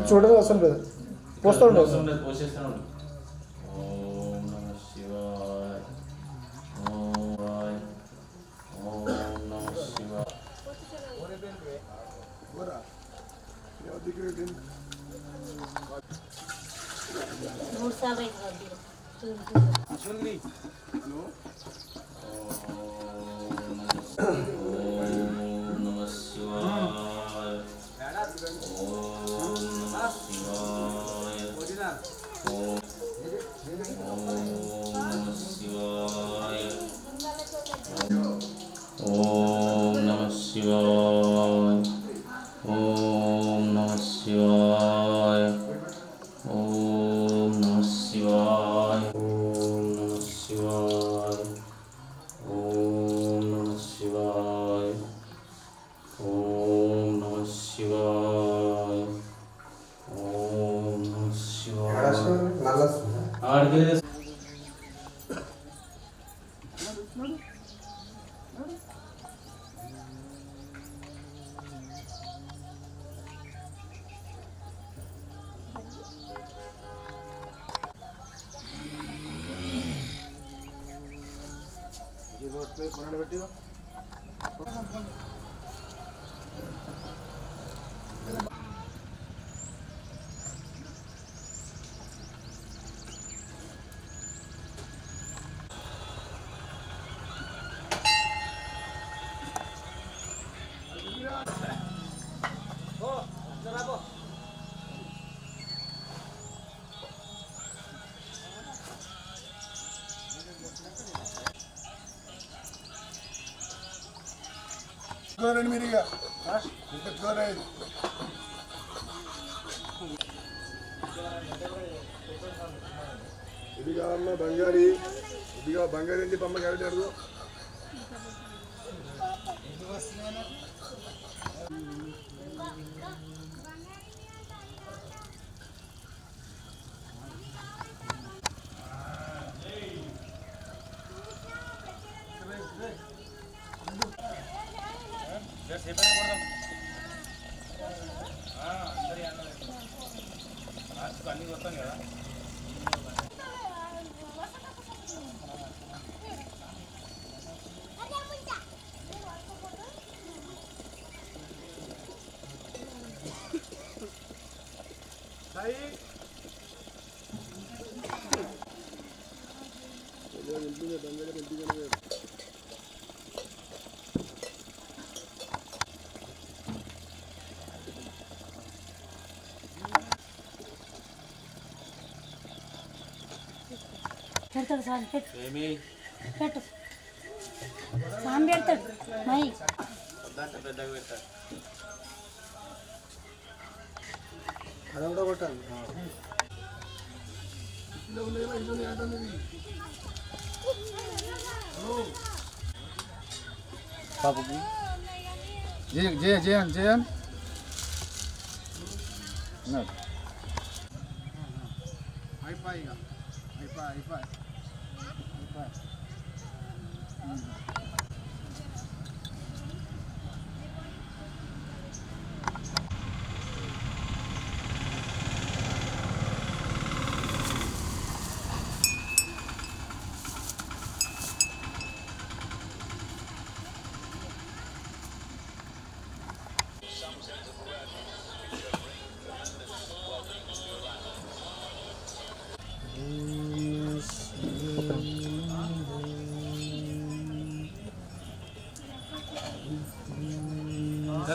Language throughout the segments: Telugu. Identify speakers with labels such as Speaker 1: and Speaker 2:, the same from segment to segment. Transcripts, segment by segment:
Speaker 1: చూడడం అవసరం లేదు, పోస్తూ ఉండవు.
Speaker 2: ఓం నమ శివాయ, ఓం నమ శివాయ. ఓం నమ శివాయ, ఓం నమ శివాయ, ఓం నమ శివాయ, ఓం నమ శివాయ, ఓం నమ శివాయ, ఓం నమ శివాయ, ఓం నమ శివాయ.
Speaker 1: మీరు ఇక ఇది కావాలన్నా బంగారీ, ఇదిగా బంగారీ ఏంటి పమ్మ క్యారెట్ అడుగు.
Speaker 2: అన్నీ వస్తాం కదా.
Speaker 3: పెడతాడు సార్, పెట్టు సాం పెడతాడు మై
Speaker 2: పెద్దగా పెట్టాడు.
Speaker 1: అదొకటి కొట్టాలి. పాపకి జయన్ జయన్ జయన్ జయన్ అయిపోయి అయిపోయి అయిపోయి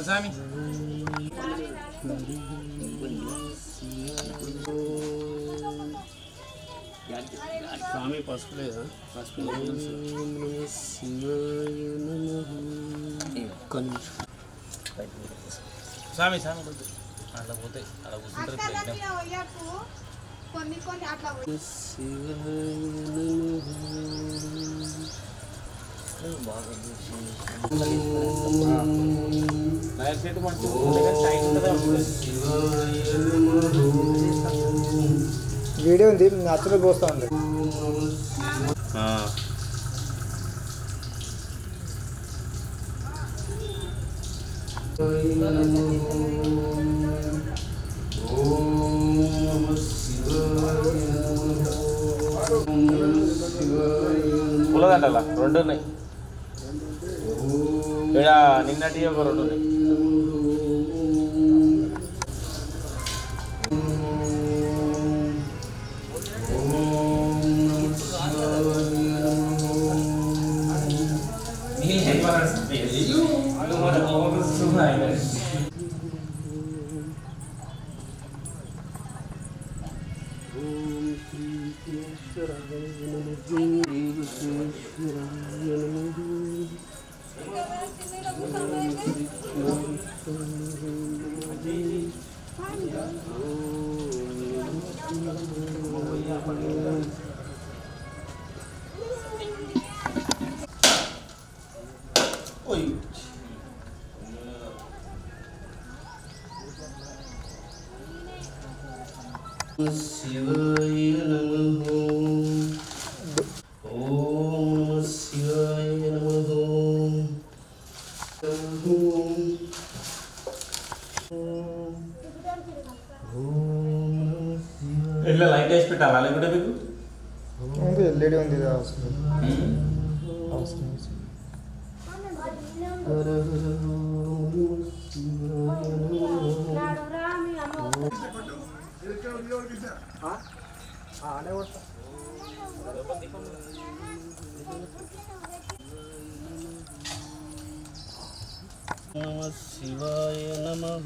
Speaker 2: స్వామి స్వామి పసుపు లేదా? పసుపు స్వామి స్వామి అట్లా పోతాయి అలా కూర్చుంటారు
Speaker 4: కొన్ని కొన్ని అట్లా
Speaker 2: లైఫ్ సెట్ మంచిగా
Speaker 5: వీడియో ఉంది నచ్చలు పోస్తూ ఉంది.
Speaker 2: పుల్లదండలా 2 ఉన్నాయి ఇక్కడ నిన్నటి ఒక 2 ఉన్నాయి. శివాయ నమః ఓం శివాయ నమః ఇట్లా లైట్ వేసి పెట్టాలా లేకుంటే మీకు
Speaker 5: ఉంది ఎల్ఈడి ఉంది ఇది అవసరం అవసరం
Speaker 2: నమః శివాయ నమః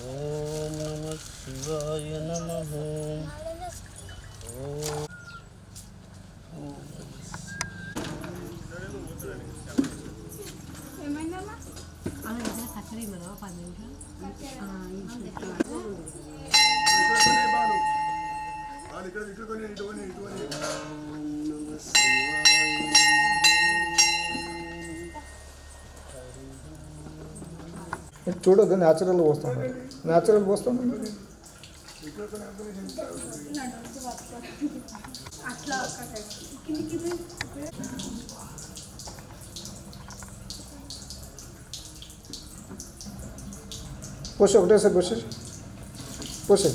Speaker 2: ఓం నమః శివాయ నమః ఓం
Speaker 5: చూడొద్దు, న్యాచురల్ పోస్తుంది. న్యాచురల్ పోస్తుంది. పోసి ఒకటేసారి పోసి పోసి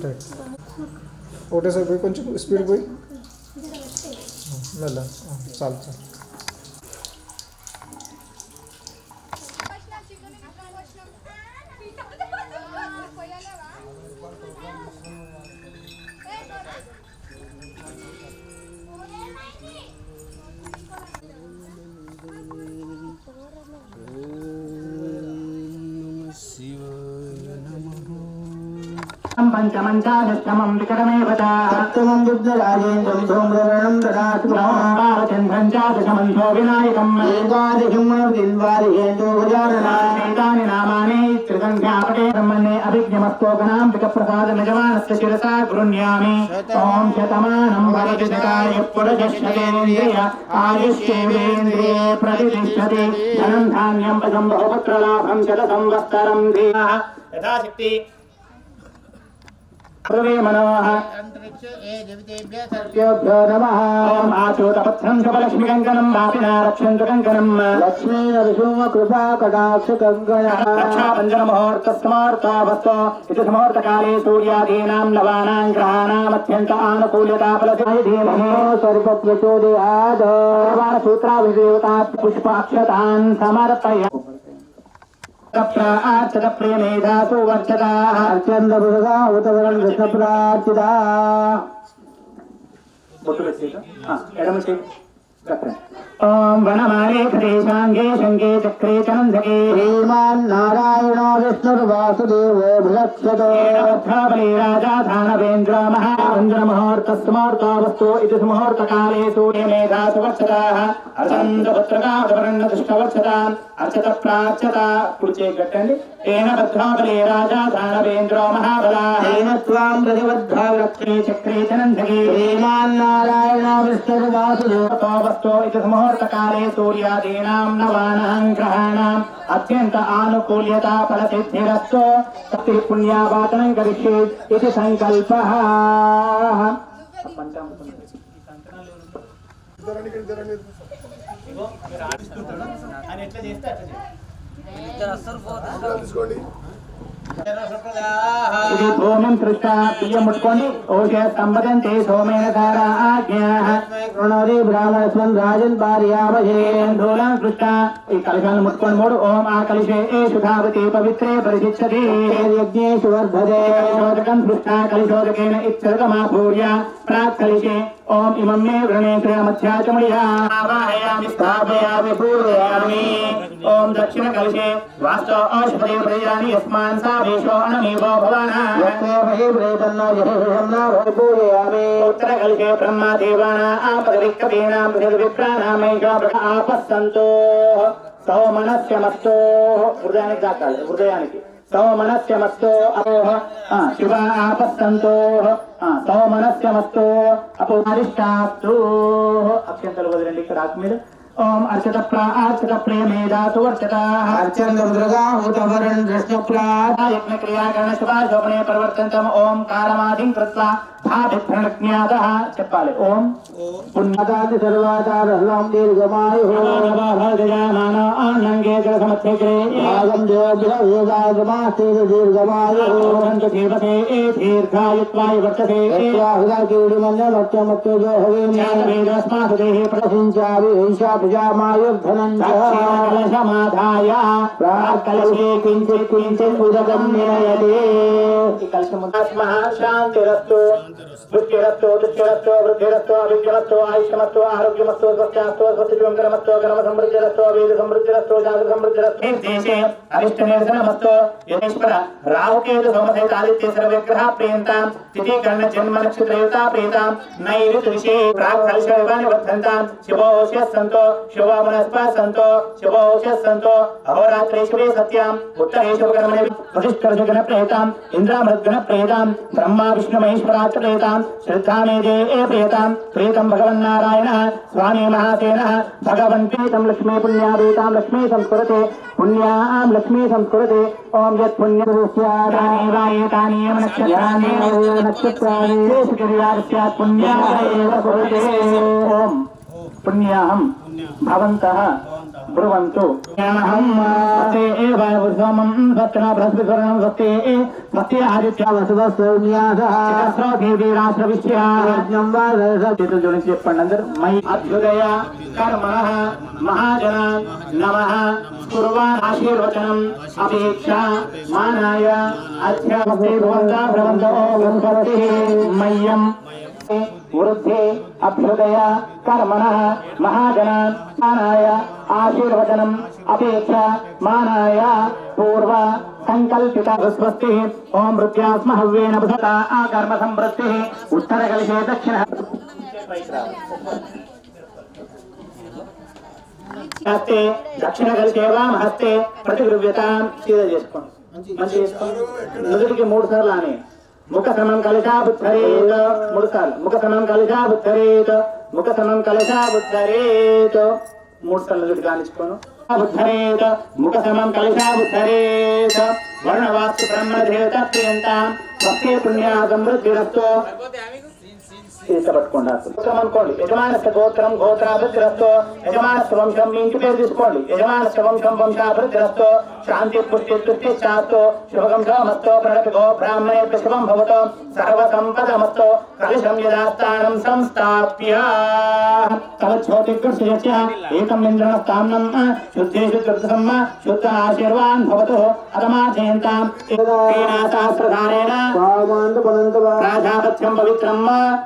Speaker 5: రైట్. ఒకటేసారి పోయి కొంచెం స్పీడ్ పోయి మెల్ల చాలు చాలు.
Speaker 6: పంచమంచాదశమం వికటమేవ సప్తమం దుర్ధరాజేంద్రం ధూమ్రవర్ణం దదాశుభం పావచంద్రం చాదశమంతో వినాయకం ఏకాదశం దిల్వారిహేతో గజాననాని నామాని త్రిసంఖ్యాపటే బ్రహ్మణే అభిజ్ఞమస్తోకనాం వికప్రసాద నిజమానస్య శిరసా గృహ్ణామి ఓం శతమానం భవతి శతాయ పురుషేంద్రియ ఆయుష్యేంద్రియే ప్రతిష్టతి ధనం ధాన్యం పదం బహుపుత్రలాభం శత సంవత్సరం ధీయః యథాశక్తి మనోహ సర్వేభ్యో నమః. ఓం ఆచూతపత్రం శుభలక్ష్మి కంకణం వాపినా రక్షంతు కంకణం లక్ష్మీ నరసింహ కృపా కటాక్ష కంకణ రక్షాబంధన ముహూర్తస్మార్తావస్తో ఇది ముహూర్తకాలే సూర్యాదీనాం నవానాం గ్రహాణాం అత్యంత ఆనుకూల్యతా ఫలసిద్ధి ధీమహి స్వర్గప్రచోదయాద్ సూత్రాభిదేవతా పుష్పాక్షతాన్ సమర్పయ ప్రార్థన ప్రియమేధాసు వర్చదా అర్చందపురగా ఉతవరం కృష్ణ ప్రార్థిదా బొట్టు పెట్టేక ఎడమ చేయి ओम वनमाले खदेशांगे शंगे चक्रे चनंदके श्रीमान नारायणो विष्णुर्वासुदेवो बृहस्पतो बली राजा धानवेन्द्र महावेन्द्र मुहूर्तस्मुहूर्तावस्तु इति मुहूर्तकाले सूर्य मेधा सुवत्सराः अर्चन्तपुत्रकावर्ण दुष्टवत्सरान् अर्चत प्राच्यता कुर्चे गट्टंడి ఏన బద్ధాబలే రాజా దానవేంద్రో మహాబలాః ఏన త్వాం ప్రతిబద్ధా రక్షే చక్రే చనందకే శ్రీమాన్ నారాయణ విష్ణుర్వాసుదేవతో ఇతి ముహూర్తకాలే సూర్యాదీనాం నవానాం గ్రహాణాం అత్యంత ఆనుకూల్యత ఫలసిద్ధిరస్తో తత్తి పుణ్యావాతనం కరిష్యే ఇది సంకల్పః.
Speaker 1: తీసుకోండి.
Speaker 6: ఇది భూమిం సృష్ట బియ్యం ముట్టుకోండి. ఓషే సంపదంతే సోమేన సారా ఆజ్ఞాః రుణోది బ్రాహ్మణస్వం రాజన్ పార్యావహే ధూలం సృష్ట. ఈ కలశాలను ముట్టుకోండి. మూడు ఓం ఆ కలిశే సుధావతి పవిత్రే పరిశిచ్చతి యజ్ఞేషు వర్ధతే కలిశోదకం సృష్ట కలిశోదకేన ఇత్సర్గమాపూర్య ప్రాక్ కలిశే ఓం ఇమం మే వృణే త్రయమధ్యాచమయా ఆవాహయామి స్థాపయామి పూజయామి. ఓం దక్షిణ కలిశే వాస్తో ఔషధే ప్రయాని యస్మాన్ సావేశో అనమేవో భవానా యస్మై ప్రేతన్నో యహోహంనా పూజయామి. ఉత్తర కలిశే బ్రహ్మ దేవానా ఆపదవిక్కవేనాం విప్రాణామైకా ఆపస్సంతో సౌమనస్య మస్తో హృదయానికి దాకాలి. హృదయానికి సౌమనస్యమస్తో అపోహ శివ ఆపస్సంతో సౌమనస్యమస్తో అపోహరిష్టాస్తు. అక్షంతలు వదిలండి ఇక్కడ ఆకు మీద. ఓం అర్చత ప్రేమేదాతు వర్చత యజ్ఞ క్రియాకరణ శుభాశోభనే పరివర్తంతం. ఓం కాలమాధిం కృత్వా భావిజ్ఞాత చెప్పాలి. ఓం పుణ్యదాతి సర్వాచారం దీర్ఘమాయు ఆనంగే జలసమధ్యగ్రే భాగం దేవమాస్తే దీర్ఘమాయు జీవతే దీర్ఘాయుత్వాయ వర్తతే ప్రజామాయుర్ధనంజమాధాయ ప్రాకలశే కించిత్ కించిత్ ఉదకం నియతే. శాంతిరస్తు బుద్ధిరస్తు దుఃఖిరస్తు వృద్ధిరస్తు అవిద్యమస్తు ఆయుష్యమస్తు ఆరోగ్యమస్తు స్వచ్ఛాస్తు స్వస్తిమస్తు గణమ సమృద్ధిరస్తు వేద సమృద్ధిరస్తు జాతి సమృద్ధిరస్తు. దేశే అరిష్ట నిరసనమస్తు యతేశ్వర రాహుకేతు సోమసహిత ఆదిత్యేశ్వర విగ్రహ ప్రియంతాం తిథి గణ జన్మ నక్షత్రయుత ప్రీతాం నైరుతి దిశే ప్రాక్ కలశ వివాని వర్ధంతాం శుభోష్యస్సంతో శుభోమనస్పస్సంతో శుభోష్యస్సంతో అహోరాత్రేశ్వరే సత్యాం ఉత్తరేశ్వరగణమణి వశిష్ఠర్షగణ ప్రేతాం ఇంద్రామృద్గణ ప్రేతాం బ్రహ్మా విష్ణు మహేశ్వరాత్ ప్రేతాం శ్రద్ధామేదే ప్రేతాం ప్రేతం భగవన్నారాయణ స్వామి మహాసేన భగవన్ ప్రేతం లక్ష్మీ పుణ్యాభూతాం లక్ష్మీ సంస్కృతే పుణ్యాం లక్ష్మీ సంస్కృతే. ఓం యత్ పుణ్యతాని నక్షత్రాణి పుణ్యాయ ఓం పుణ్యాహం భవంతః బ్రువంతు. జ్ఞానహం వస్తే వాయుర్సోమం సత్యన బృహస్పతివర్ణం వస్తే వస్తే ఆదిత్య చేతులు జోడించి చెప్పండి అందరు. మై అభ్యుదయ కర్మణః మహాజన నమః కుర్వాన్ ఆశీర్వచనం అపేక్ష మానాయ అధ్యాపతే భవంత ఓం మయ్యం వృద్ధి అభ్యుదయ కర్మణః మహాజనాన్ మానాయ ఆశీర్వచనం అపేక్ష మానాయ పూర్వ సంకల్పిత స్వస్తి. ఓం మృత్యాస్మ హవ్యేన బుధత ఆ కర్మ సంవృత్తి. ఉత్తర కలిశే దక్షిణ హస్తే దక్షిణ కలిశే వామ హస్తే ప్రతిగృహ్యతాం. సీదా చేసుకోండి, మంచి చేసుకోండి. నుదుటికి 3 సార్లు అని ముఖ సమం కలశా బుద్ధరేత 3 సార్లు. ముఖ సమం కలశా బుద్ధరేత ముఖ సమం కలశా బుద్ధరేత 3 సార్లు నుదుటి కానిచ్చుకోను. బుద్ధరేత ముఖ సమం కలశా బుద్ధరేత వర్ణవాస్తు బ్రహ్మ దేవత ప్రియంతాం భక్తి పుణ్యా సమృద్ధిరస్తో. పట్టుకోండి అనుకోండి. యజమానస్థ గోత్రం గోత్రాభివృద్ధిరస్తో. యజమానస్థ వంశం మీ ఇంటి పేరు తీసుకోండి. యజమానస్థ వంశం వంశాభివృద్ధిరస్తో. శాంతి పుష్టి తుష్టి శాస్తో శుభగంధమస్తో ప్రణతి గో బ్రాహ్మణే శుభం భవతో సర్వసంపదమస్తో. కలశం యథాస్థానం సంస్థాప్య కలశోతికృష్య ఏకం ఇంద్రనస్తాన్నం శుద్ధే శుద్ధమ శుద్ధ ఆశీర్వాన్ భవతు అతమాధయంతాం సహస్రధారేణ రాజాపత్యం పవిత్రం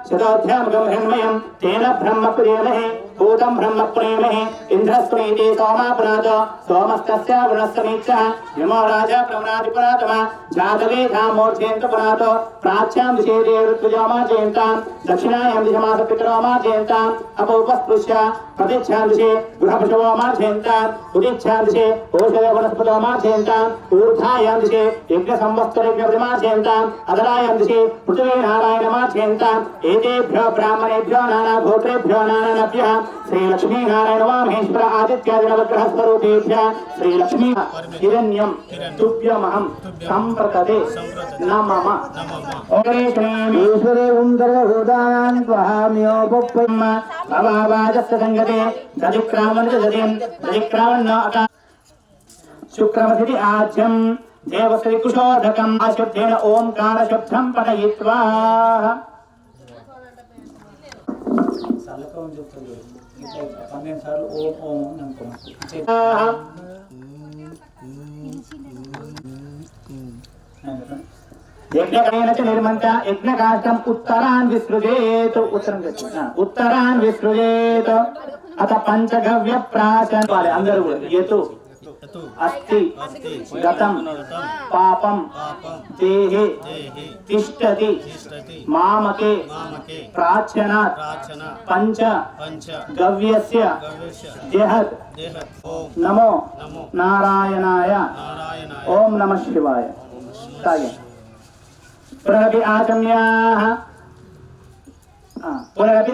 Speaker 6: శతాధ్యామకం హిరణ్మయం తేన బ్రహ్మ ప్రియమహే भूतं ब्रह्म प्रेमहि इंद्रस्त्रीति सोमा पुनातो सोमस्तस्य वनस्तमीक्षः यमो राजा प्रमनाति पुनातमा जातवेधा मूर्धेन्त पुनातो प्राच्यां दिशे देवृत्वजोमा जयन्तां दक्षिणायां दिशमास पितरोमा जयन्तां अपोपस्पृश्य प्रतिच्छां दिशे गृहपशवोमा जयन्तां उदिच्छां दिशे ओषधो वनस्पतोमा जयन्तां ऊर्धायां दिशे यज्ञसंवत्सरेभ्यः जयन्तां अधरायां दिशे पृथ्वी नारायणमा जयन्तां एतेभ्यो ब्राह्मणेभ्यो नानागोत्रेभ्यो नानानभ्यः श्रीलक्ष्मी नारायण वा महेश्वर आदित्यादि नवग्रह स्वरूपेभ्यः श्रीलक्ष्मी हिरण्यं तुभ्यमहं सम्प्रतते नमः ईश्वरे उन्दरभूतान् त्वहाम्योपम् भवावाजस्य संगते दधिक्रामन् शुक्रमसिति आज्यं देवश्री कुशोदकम् अशुद्धेन ओंकार शुद्धं पठयित्वा यज्ञकायेन च निर्मन्त्य यज्ञकाष्ठम् उत्तरान् विसृजेत् उत्तरान् विसृजेत् अथ पंचगव्य प्राचन वाले अंदर येतु अस्ति गतं पापं देहे तिष्ठति मामके प्राचनात् पंच गव्यस्य देहत् नमो नारायणाय ओम नमः शिवाय पुनरपि आचम्याः पुनरपि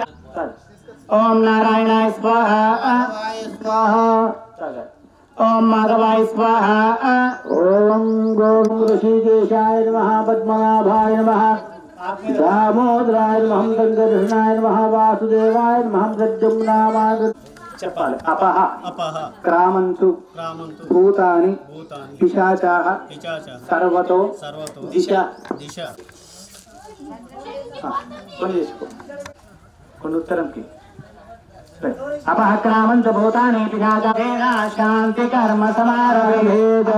Speaker 6: ओम नारायणाय स्वाहा ओम माधवाय स्वाहा ओम गोम ऋषिकेशाय नमः पद्मनाभाय नमः दामोदराय नमः गंगाधरनाय नमः वासुदेवाय नमः प्रद्युम्नाय చెప్పాలి అపహ క్రామంతు భూతాని పిశాచాః సర్వతో దిశ కొన్ని ఉత్తరంకి अपह क्रामंत भूतानि पिशाचेन शांति कर्म समारभेदयन्ता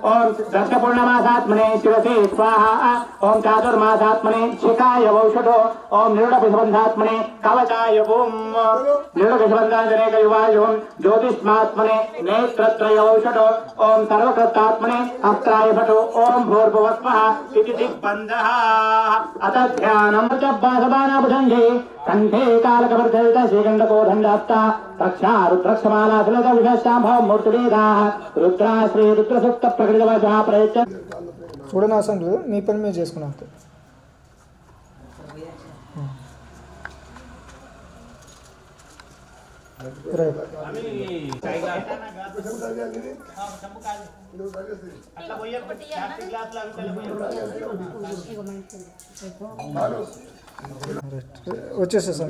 Speaker 6: ओम दश पूर्णमासात्मने शिरसि स्वाहा ओम चातुर्मासात्मने शिखाय वौषधो ओम निरुडपिशबन्धात्मने कवचाय ओम निरुडपिशबन्धाञ्जनेकयुवाय ओम ज्योतिष्मात्मने नेत्रत्रय वौषधो ओम सर्वकृतात्मने अस्त्राय भटो ओम भूर्भुवस्वः इति दिग्बन्धः अत ध्यानं बाणभुजंगे कंठे कालकवर्धरित श्रीगंडकोदंडास्ता रक्षा रुद्रक्षमाला सुलभ विषाभाव मूर्तिवेदा रुद्रा श्री रुद्रसुप्त प्रकृतिवशः प्रयच्छ
Speaker 5: చూడని అవసరం లేదు మీ పని మీరు చేసుకున్నాం అంతే వచ్చేసేసాం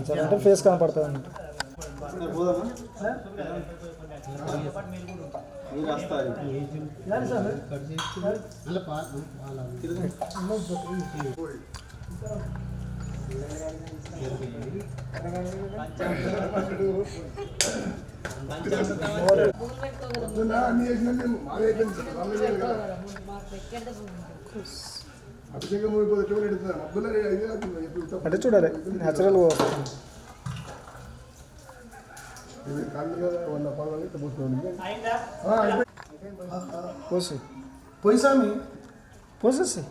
Speaker 5: సరే అంటే ఫేస్ కనపడుతుంది అన్నమాట అంటే చూడాలి న్యాచురల్గా వస్తుంది పోసి
Speaker 1: పోయిసామి
Speaker 5: పోసేసి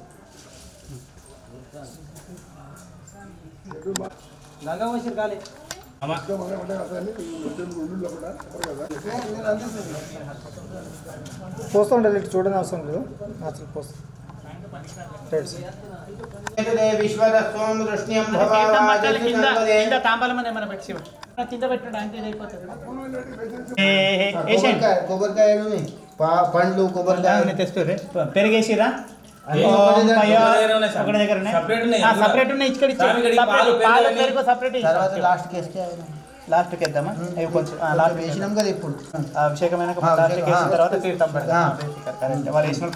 Speaker 5: పోస్తూ ఉండాలి ఇటు చూడని అవసరం లేదు న్యాచురల్ పోస్తా
Speaker 6: విశ్వదస్వం దృష్ట్యం కొబ్బరికాయ పండ్లు కొబ్బరికాయ తెస్తారు పెరిగేసిరా సపరేట్ ఉన్నాయి ఇక్కడ సపరేట్ లాస్ట్
Speaker 4: లాస్ట్కి వేద్దామా అవి కొంచెం లాస్ట్ వేసినాం కదా ఇప్పుడు అభిషేకమైన లాస్ట్కి వేసిన తర్వాత తీర్థం పెడతాం వాళ్ళు వేసిన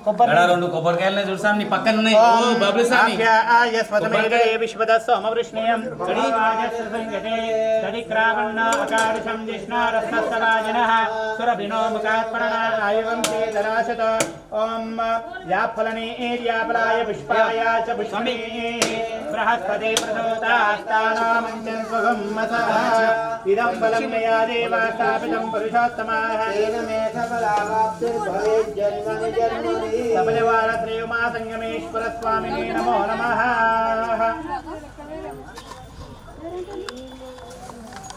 Speaker 4: కొబ్బరికాయ
Speaker 2: రెండు కొబ్బరికాయలనే చూస్తాం నీ పక్కన ఉన్నాయి
Speaker 6: బృహస్పతి ఇదం బలం మయా దేవ స్థాపితం పురుషోత్తమాః సబలవార శ్రీయుమా సంగమేశ్వర స్వామినే నమో నమః.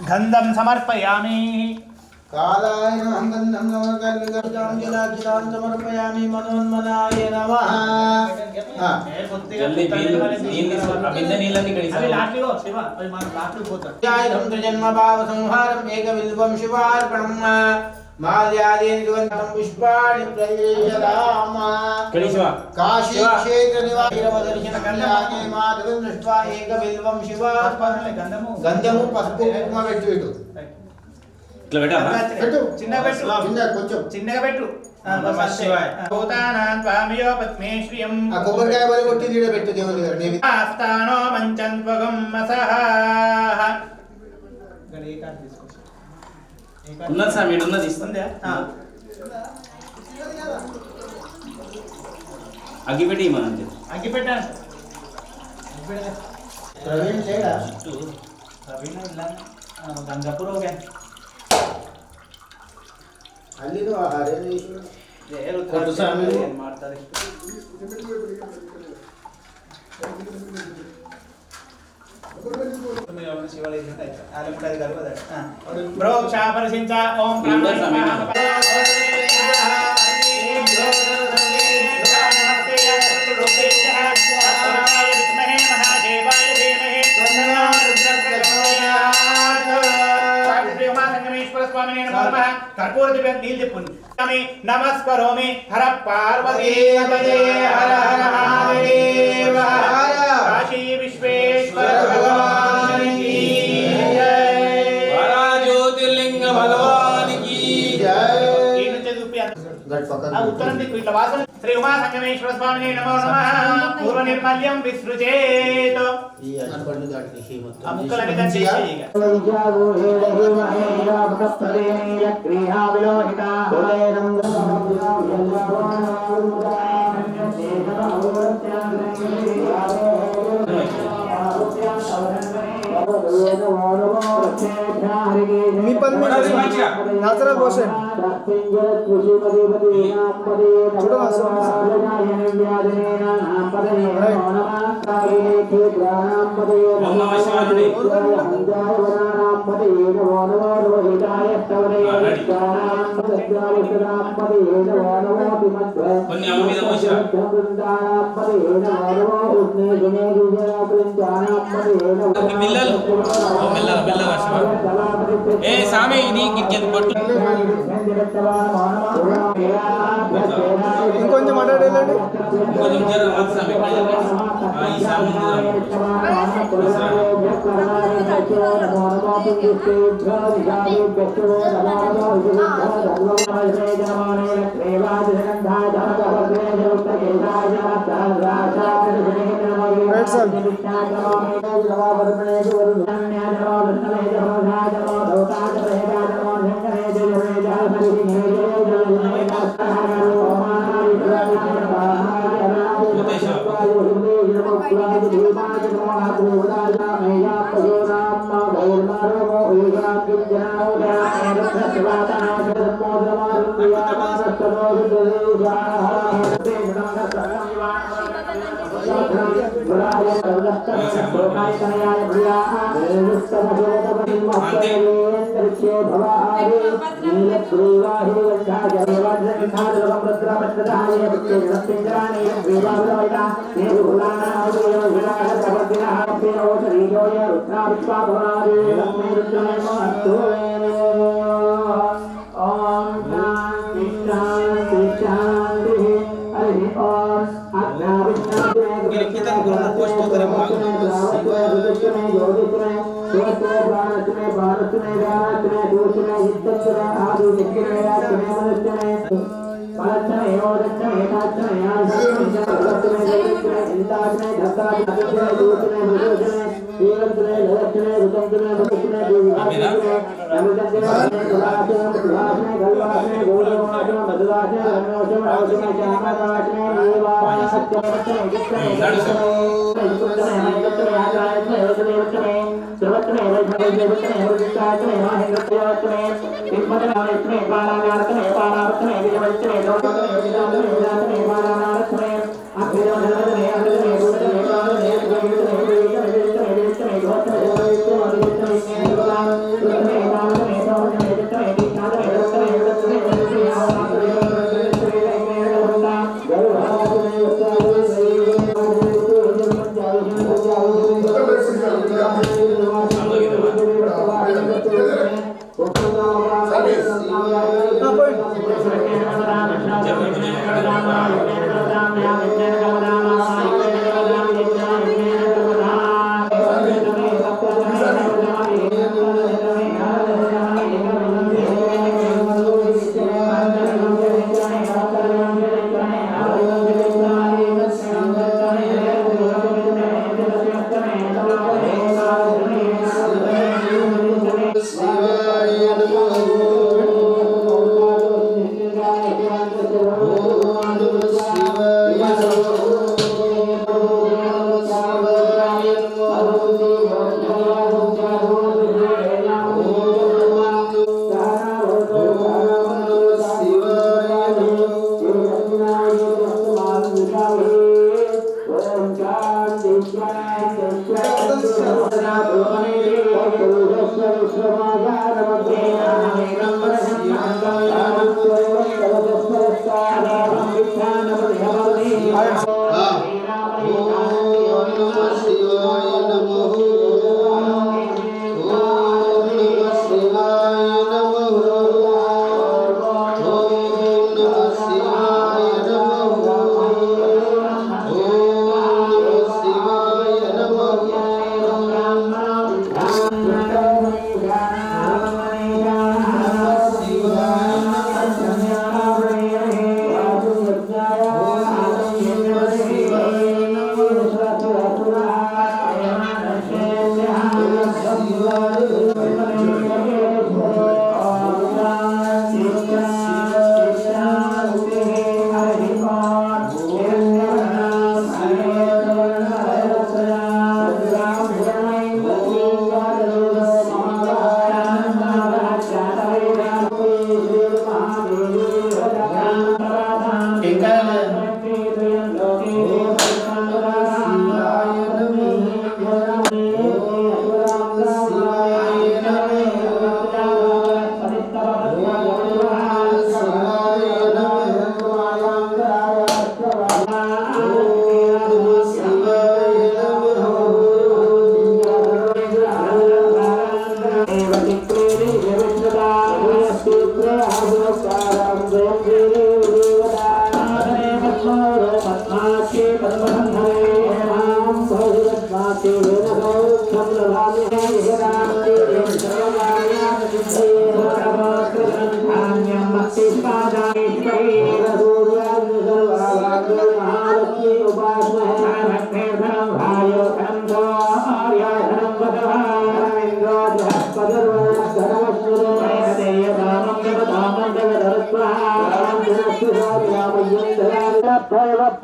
Speaker 6: గంధం సమర్పయామి.
Speaker 4: కాలాయ నమః గంధం నమః సమర్పయామి. మనోన్మనాయ నమః.
Speaker 2: జల్దీ నీళ్ళని
Speaker 4: జన్మ భావ సంహారం ఏక విల్వం శివార్పణం మాల్యాదేని సుగంధం పుష్పాణి ప్రయేషదామ. కాశీ క్షేత్ర నివాస దర్శన కళ్యాణే మాధవం దృష్ట్వా ఏక విల్వం శివార్పణం. గంధము పసుపు కుంకుమ పెట్టు పెట్టు చిన్నగా పెట్టు కొంచెం చిన్నగా పెట్టు. కొబ్బరికాయ బలి కొట్టి నీడ పెట్టు దేవుని
Speaker 6: స్థానో మంచన్వగం మసః.
Speaker 2: ఉన్నది సార్ మీరు ఉన్నది ఇస్తుంది అగ్గిపెట్టి మనం
Speaker 6: అగ్గి పెట్టాను.
Speaker 4: ప్రవీణ్ చేయడా
Speaker 6: प्रवीण गंगापुर हो गया
Speaker 4: ಅಲ್ಲಿ ಇದು ಹರೇನಿ
Speaker 6: ಕೊಟ್ಟು ಸ್ವಾಮಿ ಮಾಡ್ತಾರೆ ओम कर्पूर नमस्करोमि हर पार्वती हर हर महादेव काशी विश्वेश्वर भगवान की
Speaker 2: जय ज्योतिर्लिंग भगवान की जय
Speaker 6: उत्तरं दिक्कु इट्ला वासन श्री उमा संगमेश्वर स्वामिने नमो नमः पूर्व निर्मल्यं विसृजेत मुक्कलनि दर्शयेय
Speaker 5: మీ పని నాచరా పోషన్
Speaker 2: పిల్లలు మెల్లగా మెల్లగా ఏ సామి ఇది గిట్ల పట్టు
Speaker 5: ఇంకొంచెం మాట్లాడేలండి
Speaker 2: కొంచెం జర మత సామి ఈ సామి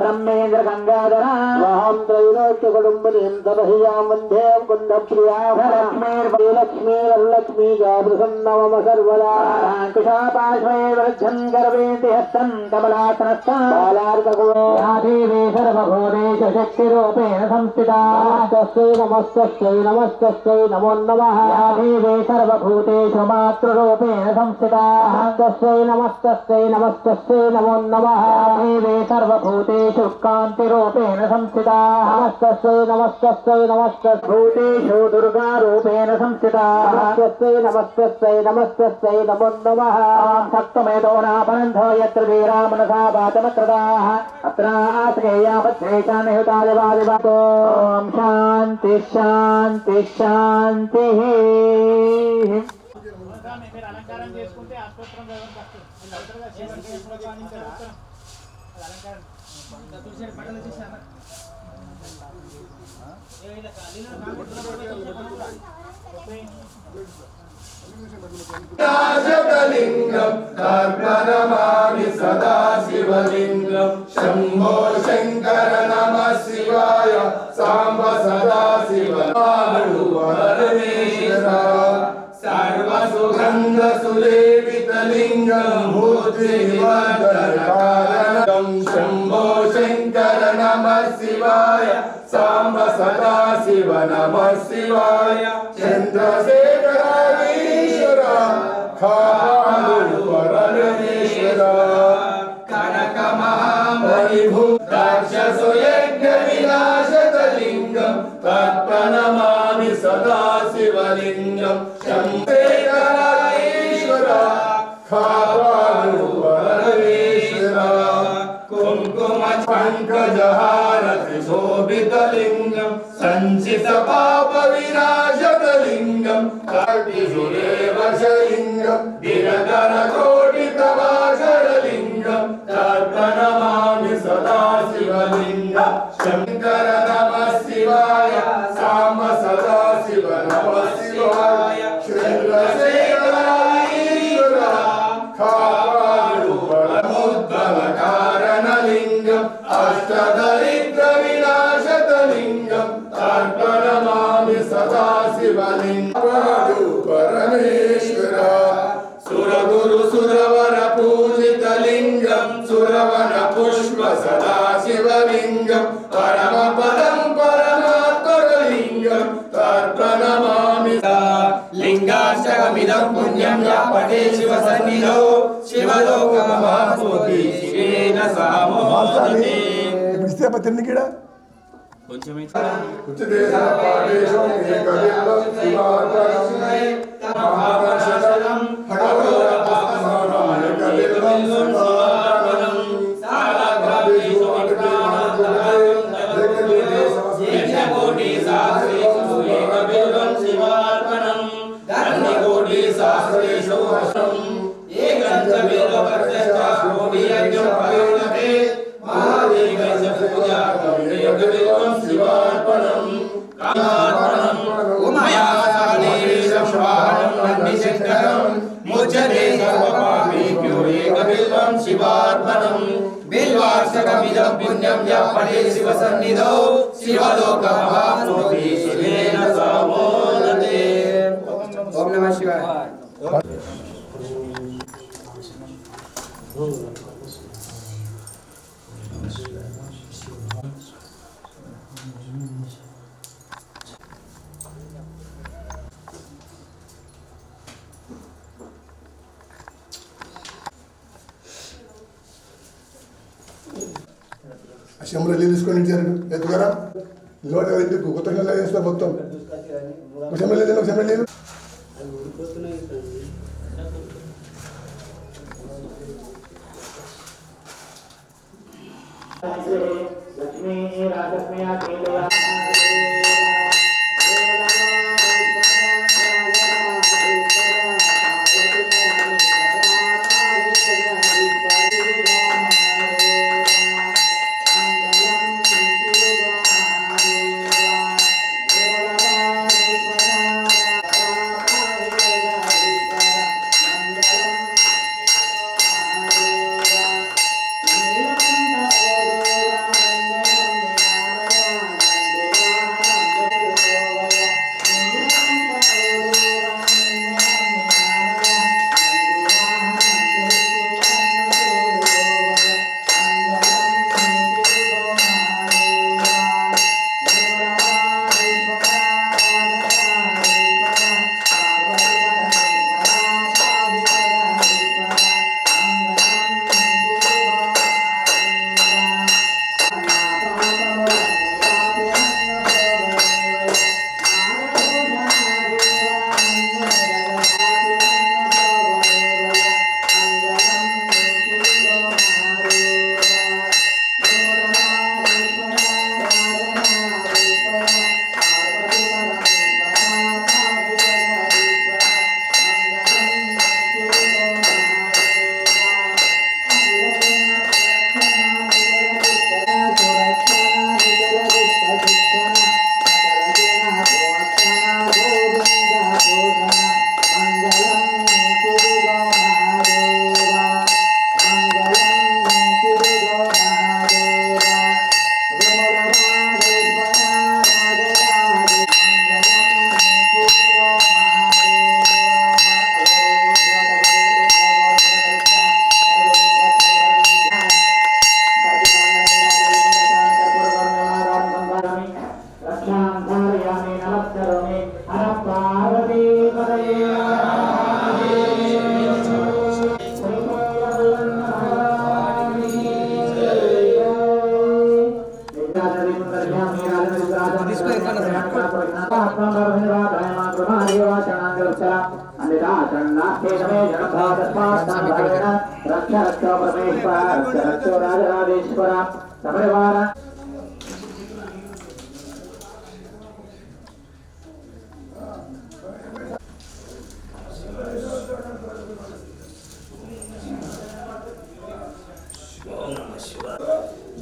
Speaker 6: ब्रह्मेन्द्र गंगाधरा वहं त्रैलोक्य कुटुंबनीं तपहियां वन्दे कुण्डप्रिया लक्ष्मी वरलक्ष्मी जातृसन्नवम सर्वदा कुशापाश्वे वृद्धं गर्वेति हस्तं कमलासनस्थं बालार्ककुलो या देवी सर्वभूतेषु शक्तिरूपेण संस्थिता नमस्तस्यै नमस्तस्यै नमो नमः या देवी सर्वभूतेषु मातृरूपेण संस्थिता नमस्तस्यै नमस्तस्यै नमो नमः या देवी सर्वभूतेषु कान्तिरूपेण संस्थिता नमस्तस्यै नमस्तस्यै नमस्तस्यै भूतेषु दुर्गारूपेण संस्थिता नमस्तस्यै नमस्तस्यै नमस्तस्यै नमो नमः भक्तमेतो नापनन्तो यत्र वीरा मनसा वाचमत्रदाः अत्र आश्रया भद्रेशा निहुतादिवादिवातो ॐ शान्ति शान्ति शान्तिः
Speaker 4: మీరు అలంకారం చేసుకుంటే అష్టోత్తరం
Speaker 1: రాజకలింగం కర్మనమామి సదా శివలింగం శంభో శంకర నమః శివాయ సాంబ సదా శివ పరమేశ్వర సర్వసుగంధ సులేపితలింగం భూతివర్ధనకారణం శంభో శంకర నమః శివాయ సాంబ సదా శివ నమః శివాయ చంద్రశేఖరీశ్వర ఖాలు పరమేశ్వర కనక మహామణిభూతాక్షసు యజ్ఞ వినాశకలింగం తత్పనమామి సదా శివలింగం శంకరేశ్వర ఖాలు పరమేశ్వర కుంకుమ పంకజహారతి శోభితలింగం సంచిత పాప వినాశకలింగం కార్తిసురేవశలింగం దినకర కోటి ప్రభాకరలింగం తర్పణమామి సదా శివలింగం శంకర నమః శివాయ సాంబ సదా శివ నమః శివాయ చంద్రశేఖరీశ్వర ఖాలు పరమోద్భవ కారణలింగం అష్టదరిద్ర వినాశకలింగం తర్పణమామి సదా శివలింగం పరమేశ్వర సురగురు సురవర పూజితలింగం సురవన పుష్ప సదా శివలింగం పరమ పదం పరమాత్మలింగం తర్పణమామి లింగాష్టకమిదం పుణ్యం యా పఠే శివ సన్నిధౌ శివలోకమహాస్మృతి శివేన సామోదతే
Speaker 7: ఇస్తే పత్తిని కిడ
Speaker 2: కొంచెం
Speaker 1: ఉచిదేశ పాఠేషు ఏకదేవం శివార్పణం మహావర్షదం భగవత పాదమాన ఏకదేవం శివార్పణం సాలగ్రాదేషు ఏకకోటి శాస్త్రేషు ఏకదేవం శివార్పణం ధన్యకోటి శాస్త్రేషు వర్షం ఏకంచ బిల్వపత్రశ్చాస్మోది యజ్ఞం ప్రయోజతే మహాదేవైః పూజా ఏకదేవం శివార్పణం కామార్పణం ఉమయాసాదేశం వాహనం నందిశంకరం ముచ్యతే సర్వపాపేభ్యో ఏకదేవం శివార్పణం బిల్వార్షకమిదం పుణ్యం యః పఠే శివ సన్నిధౌ శివలోకమహాప్నోతి శివేన సామోదతే. ఓం నమః శివాయ. శంభులు నీళ్ళు తీసుకొని ఇచ్చారు ఎత్తుగారా లోట ఎందుకు కొత్త నీళ్ళు వేస్తారు మొత్తం శంభులు లేదు శంభులు నీళ్ళు
Speaker 6: లక్ష్మీ రాజస్మయా కేలయా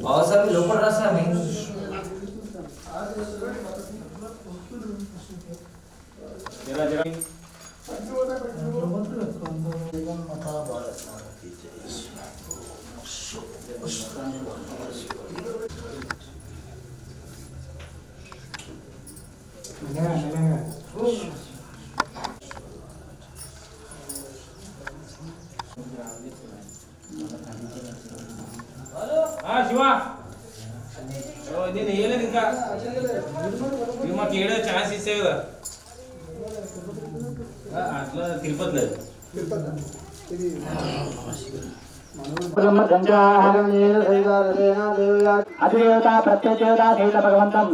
Speaker 8: అవసరం లోపల రాసామి
Speaker 2: శివ నేను వేయలేదు ఇంకా ఇది మాకు ఏడో ఛాన్స్ ఇస్తే కదా అట్లా తిరుపతి
Speaker 6: అధిదేవత ప్రత్యదేవత సహిత భగవంతం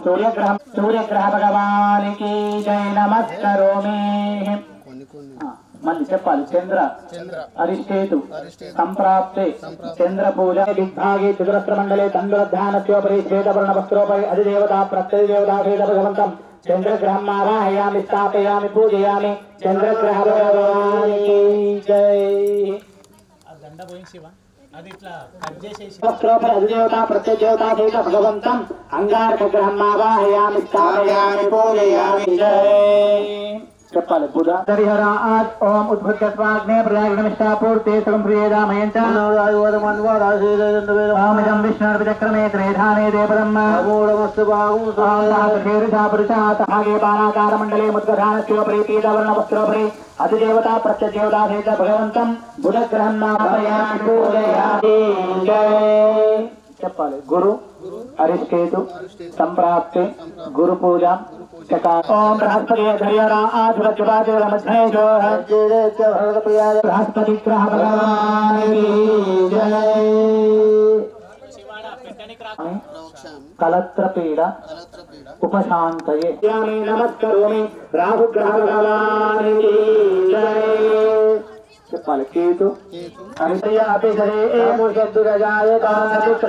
Speaker 6: సూర్యగ్రహ భగవానికి జై నమస్కరోమి. మళ్ళీ చెప్పాలి. చంద్ర అరిష్టేతు సంప్రాప్తే చంద్ర పూజ దిగ్భాగే చతురస్ర మండలే తండురధ్యానస్యోపరి శ్వేతవర్ణ వస్త్రోపరి అధిదేవత ప్రత్యదేవత సహిత భగవంతం చంద్రగ్రహం ఆవాహయామి స్థాపయామి పూజయామి. చంద్రగ్రహ భగవానికి జై. అధిదేవత ప్రత్యదేవత సహిత భగవంతం అంగారకగ్రహం ఆవాహయామి స్థాపయామి పూజయామి. జై. చెప్పాలి. పూజ హరిహర ఓం ఉద్భుత స్వాగ్నే ప్రయాగమిష్టాపూర్తే సగం ప్రియేదామయంతం విష్ణుర్విచక్రమే త్రేధానే దేవదమ్మాగే బాణాకారమండలే ముద్గధానస్యోపరి పీతవర్ణ వస్త్రోపరి అధిదేవత ప్రత్యదేవత సహిత భగవంతం బుధగ్రహం నామయామి పూజయామి. చెప్పాలి. గురు అరిష్టేతు సంప్రాప్తే గురు పూజ. ఓం బృహస్పతి బృహస్పతి గ్రహ భగవానికి కలత్రపీడ ఉపశాంతయే. నమస్కరోమి. రాహుగ్రహ భగవానికి చెప్పాలి. కేతు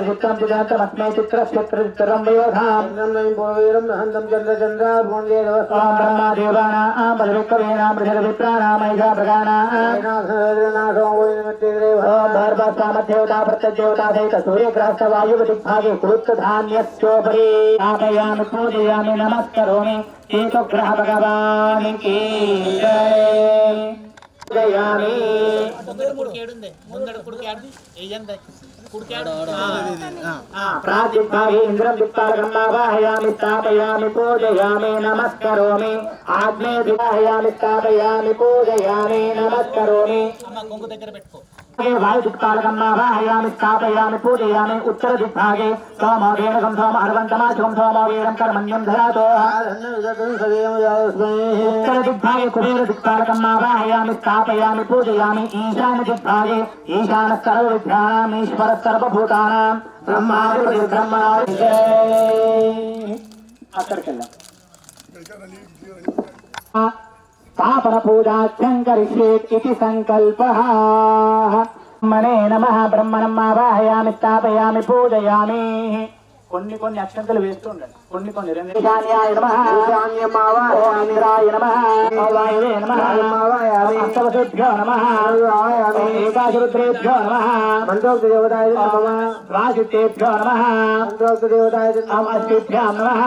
Speaker 6: చిత్రచిత్రమస్మై చిత్రచిత్రం సూర్యగ్రహవాయుదిగ్భాగే కురుత్తధాన్యోపరి ఆపయామి పూజయామి. నమస్కరోమి. కేతుగ్రహ భగవానికి ప్రాతిభాగే ఇంద్రం దిక్పాలకమావాహయామి స్థాపయామి పూజయామి. నమస్కరోమి. ఆగ్నేయ దివాహయామి స్థాపయామి పూజయామి. నమస్కరోమి. వాయు దిక్పాలకమావాహయామి స్థాపయామి పూజయామి. ఉత్తర దిగ్భాగే సోమోదేనకం సోమ హర్వంతమాచకం సోమోవేదం కర్మణ్యం ధరాతో. ఉత్తర దిగ్భాగే కుబేర దిక్పాలకమావాహయామి స్థాపయామి పూజయామి. ఈశాన్య దిగ్భాగే ఈశాన సర్వ విద్యానాం ఈశ్వర సర్వభూతానాం బ్రహ్మాది బ్రహ్మాది. అక్కడికి వెళ్ళాం. స్థాపన పూజాఖ్యం కరిష్యేత్ ఇతి సంకల్పః. మనే నమః బ్రహ్మణం ఆవాహయామి స్థాపయామి పూజయామి. కొన్ని కొన్ని అక్షంతలు వేస్తూ ఉండండి. కొన్ని ఈశాన్యాయ నమః ఈశాన్యమావాహయామి నమః వాయువే నమః అష్టవసుభ్యో నమః ఏకాశరుద్రేభ్యో నమః మంత్రోక్త దేవతాయ నమః ద్వాసితేభ్యో నమః మంత్రోక్త దేవతాయ నమః అష్టిభ్యాం నమః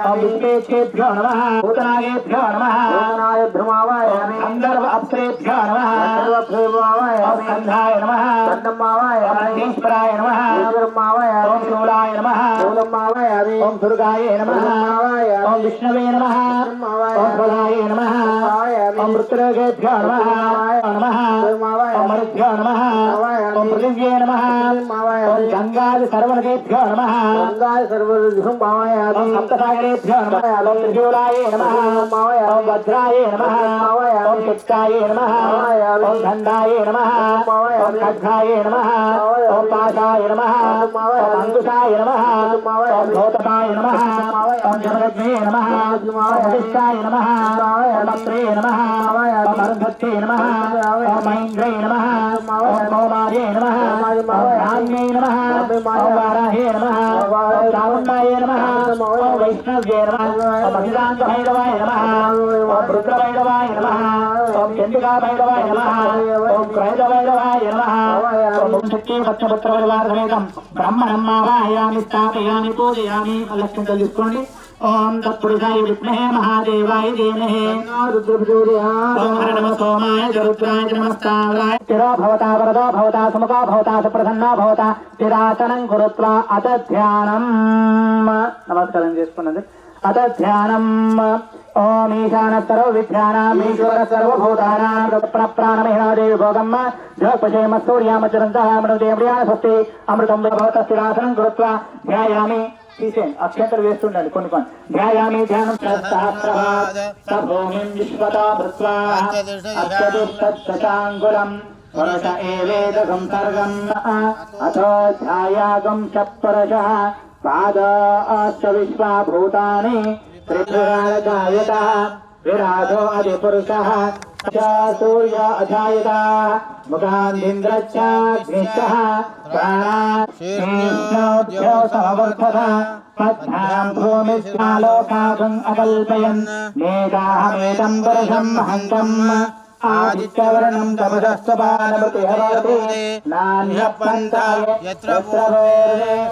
Speaker 6: ఓం విశ్వేక్షేభ్యో నమః భూతనాగేభ్యో నమః భూతనాయభ్యమావాహయామి గంధర్వ అప్సరేభ్యో నమః ఓం స్కంధాయ నమః స్కంధమావాహయామి ఈశ్వరాయ నమః ఈశ్వరమావాహయామి ఓం శూలాయ నమః శూలమావాహయామి ఓం దుర్గాయ నమః ఓం విష్ణవే నమః ఓం బలాయ నమః ओम मृत्युलोकेभ्यो नमः नमः ओम मरुभ्यो नमः ओम पृथिव्ये नमः ओम गंगादि सर्वनदीभ्यो नमः गंगादि सर्वनदीभ्यो ओम सप्तसागरेभ्यो नमः ओम त्रिशूलाय नमः ओम वज्राय नमः ओम चित्ताय नमः ओम दंडाय नमः ओम खड्गाय नमः ओम पाशाय नमः ओम अंकुशाय नमः ओम धोतपाय नमः ओम जमदग्ने नमः ओम वशिष्ठाय नमः ओम अत्रे नमः ओम अरुन्धत्ये नमः ओम ऐन्द्रे नमः ओम कौमार्ये नमः ओम धान्ये नमः ओम वाराहे नमः ओम चामुण्डाय नमः ओम वैष्णव्ये नमः ओम अभिदान्तभैरवाय नमः ओम रुद्रभैरवाय नमः ओम चण्डिकाभैरवाय नमः ओम क्रैतभैरवाय नमः ओम शक्ति पक्षपुत्रवर्धनेकं ब्रह्मणं आवाहयामि स्थापयामि पूजयामि लक्ष्मी తీసుకోండి ओम तत्पुरुषाय विद्महे महादेवाय धीमहि ओम नमः सोमाय रुद्राय नमस्तावराय चिरो भवता वरदो भवता सुमुखो भवता सुप्रसन्नो भवता चिरासनं कुरुत्वा अत ध्यानं नमस्कारं చేసుకోండి अत ध्यानं ओम ईशानः सर्व विद्यानाम् ईश्वरः सर्वभूतानां प्राणमहिमादेव भोगम् जगत्पशेम सूर्यामचरन्तः मृदेव्याः स्वस्ति अमृतं भवतः चिरासनं कृत्वा ध्यायामि अक्षंतर वेస్తుండాలి కొన్ని కొన్ని ధ్యాయామి ధ్యానం సహస్రభూమిం విశ్వతా భృత్వా అక్షదుష్టశతాంగులం వరస ఏవేదగం సర్గం అథో ధ్యాయాగం చపరశః పాదాశ్చ విశ్వభూతాని త్రిభువనజాయతః విరాజో అధిపురుషः सूर्य अजायता मुखान्दिन्द्रश्चाग्निश्चः प्राणाश्चो समवर्धत पद्भ्यां भूमिश्चालोकागम् अकल्पयन् मेधाहमेतं पुरुषं महन्तम् आदित्यवर्णं तपसस्वपानमृतिहरति नान्यपन्थाय यत्र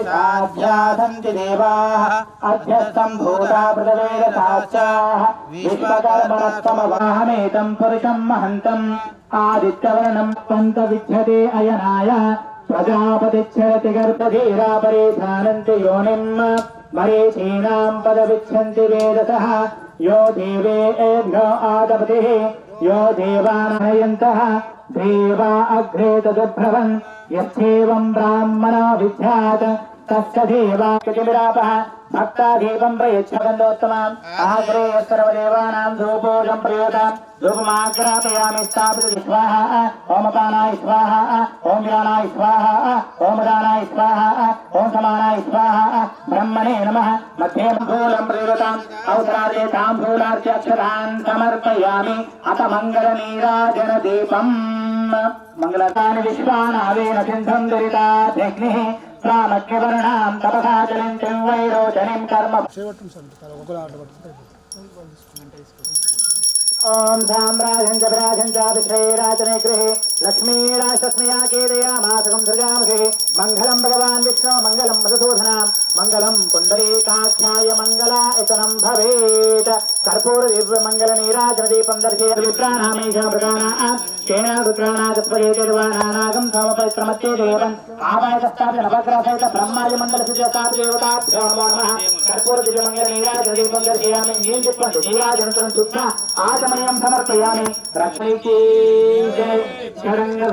Speaker 6: साध्यासन्ति देवाः अध्यस्थं भूता पृथ्वीरसाश्चाः विश्वकर्मणस्तमवाहमेतं पुरुषं महन्तम् आदित्यवर्णं पन्तविच्छते अयनाय प्रजापतिच्छरति गर्भधीरा परे जानन्ति योनिम् मरीचीनां पदविच्छन्ति वेदसः यो देवेभ्यो आदपतिः यो देवानयन्तः देवा अग्रे तदुब्रवन् यस्येवं ब्राह्मणो विद्यात् तस्य देवा कृतिविरापः भक्तादीपं प्रयच्छन्दोत्तमाम् आग्रे सर्वदेवानां धूपोऽयं प्रयोताम् धूपमाग्रापयामि स्थापितु स्वाहा ओमपानाय स्वाहा ओम ज्ञानाय स्वाहा ओम दानाय स्वाहा ओम समानाय स्वाहा ब्रह्मणे नमः मध्ये मूलं प्रयोताम् अवतारे ताम्बूलार्च्यक्षतान् समर्पयामि अथ मङ्गलनीराजनदीपम् मंगलतानि विश्वानावेन सिन्धुं दुरिताग्निः प्रामग्निवर्णां तपसा ज्वलन्तीं वैरोचनीं कर्म ओम साम्राजं जबराजं चाभिश्रेराजने गृहे लक्ष्मीराजस्मया कीर्तयामासकं सृजामहे मङ्गलं भगवान् विष्णु मङ्गलं मधुसूदना मङ्गलं पुण्डरीकाक्षाय मङ्गलायतनं भवेत् कर्पूर दिव्य मंगल नीराजन दीपं दर्शय विप्राणामेषां प्रदाना केन रुद्राणागस्पदेतिर्वाणानागं समपवित्रमत्ये देवन् आवायतस्तापि नवग्रहसहित ब्रह्मादि मण्डलसिद्धतापदेवताभ्यो नमो नमः कर्पूर दिव्य मंगल नीराजन दीपं दर्शयामि नीलदीपं नीराजनं शुद्धा आचमनीयं समर्पयामि रक्षैकी जय शरण्य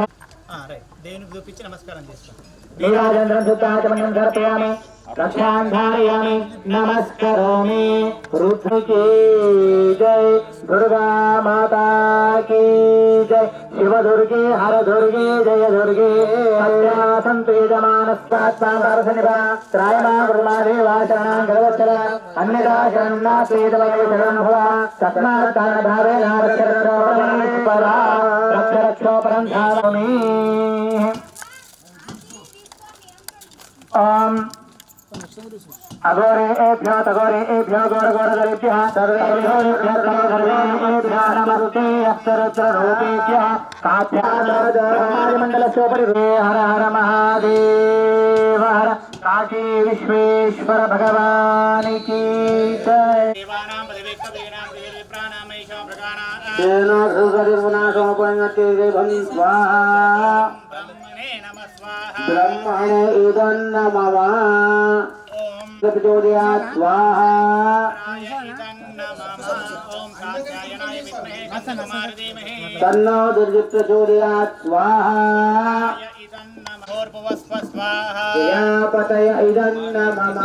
Speaker 4: దేవునికి చూపించి నమస్కారం చేస్తాం
Speaker 6: नीराजनं शुद्धा आचमनीयं समर्पयामि रक्षां धारयामि नमस्करोमि रुद्र की जय दुर्गा माता की जय शिव दुर्गे हर दुर्गे जय दुर्गे सन्तु यजमानस्तात्मादर्शनिभा त्रायमा गुरुमा देवा शरणं गरवत्सला अन्यथा शरणं नास्ति तवैव शरणं भव तस्मात् कारणभावेन रक्षोपरं धारयामि ओम अघोरेभ्यो तघोरेभ्यो घोरघोरधरेभ्यः सर्वेभ्यो नमस्ते अष्टरुद्ररूपेभ्यः कात्यायनमण्डलस्योपरि हर हर महादेव हर काशी विश्वेश्वर भगवान की जय
Speaker 4: దేవానాం పదవేకవేనాం విప్రాణామేషాం ప్రగాణాః బ్రహ్మణే నమః స్వాహా
Speaker 6: ब्रह्मणे इदं नमः
Speaker 4: ఓం
Speaker 6: प्रचोदयात् स्वाहा
Speaker 4: ప్రాయ ఇదం నమః ఓం కాత్యాయనాయ
Speaker 6: तन्नो दुर्गे प्रचोदयात् स्वाहा प्रजापतय इदं नमः